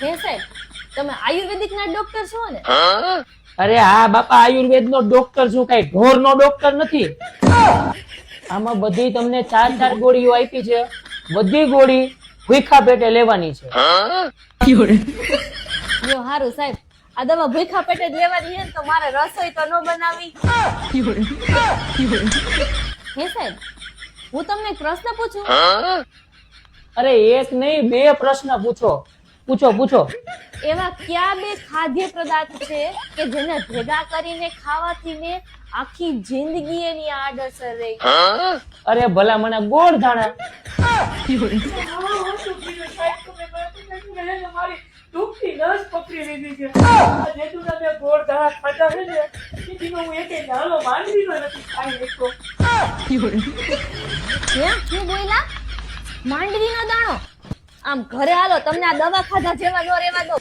હે સાહેબ, તમે આયુર્વેદિક ના ડોક્ટર છો ને? અરે હા બાપા, આયુર્વેદ નો ડોક્ટર છું, કઈ ઢોર નો ડોક્ટર નથી. આમાં બધી તમને 4 ગોળીઓ આપી છે, બધી ગોળી ભૂખા પેટે લેવાની છે. જો હારું સાહેબ, આ દવા ભૂખા પેટે જ લેવાની છે ને તો મારે રસોઈ તો ન બનાવી. હે સાહેબ, હું તમને એક પ્રશ્ન પૂછું? અરે એક નહીં, 2 પ્રશ્ન પૂછો. પૂછો. એવા કયા 2 ખાદ્ય પદાર્થ છે કે જેને ભેગા કરીને ખાવાથી ને આખી જિંદગી એની આડઅસર રહી? અરે ભલા મને ગોળ ધાણા. શું બોલ્યા? માંડવીનો દાણો? આમ ઘરે હાલો, તમને આ દવા ખાધા જેવા નો રેવા દો.